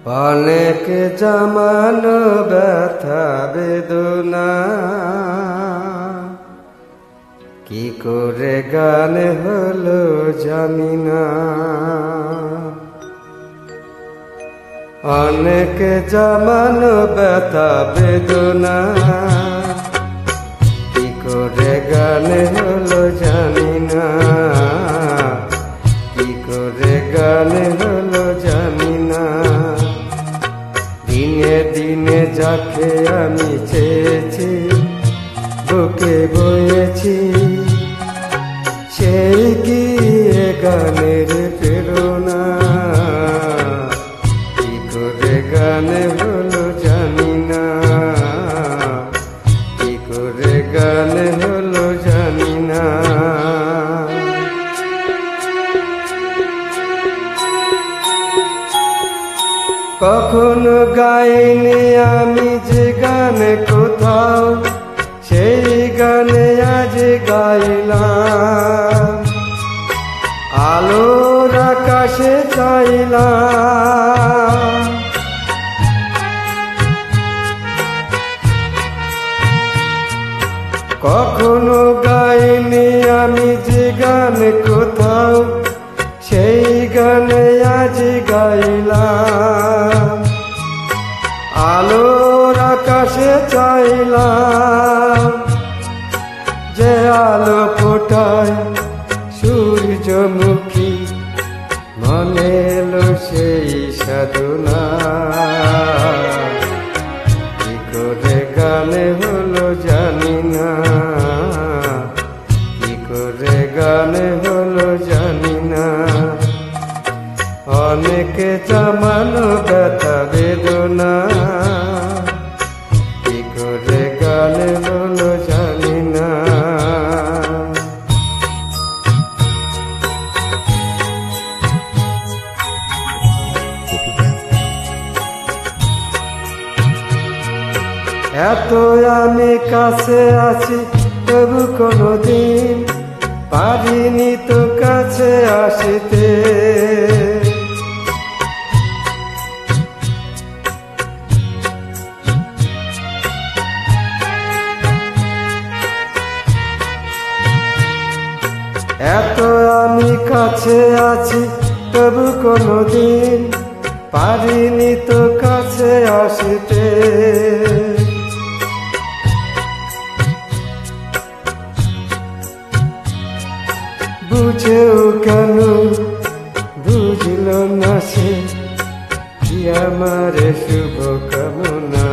অনেক জমানো ব্যথা বেদনা কি করে গান হলো জানি না। অনেক জমানো ব্যথা বেদনা কি করে গান হলো জানি না, কি করে গান হলো জানি না। দিনে দিনে যাকে আমি চেয়েছি বুকে বয়েছি, সেই গিয়ে গানের প্রেরণা কি করে গান হলো জানি না, কি করে গান হলো জানি না। কখনো গাইনি আমি যে গান কোথাও, সেই গানে আজ গাইলাম। আলোর আকাশে চাইলাম, কখনো গাইনি আমি যে গান কোথাও, সেই গানে আজ গাইলাম। আলোর আকাশে চাইলাম, যে আলো ফোটায় সূর্যমুখী, মনে এলো সেই সাধনা কি করে গানে হলো জানি না, কি করে গানে হলো জানি না। অনেক জমানো ব্যথা বেদনা কি করে গান হলো জানি না। এত আমি কাছে আছি তবু কোনোদিন পারিনি তো কাছে আসিতে। এত আমি কাছে আছি তবু কোনোদিন পারিনি তো কাছে আসিতে। বুঝেও কেন বুঝল না সে কি আমার শুভ কামনা।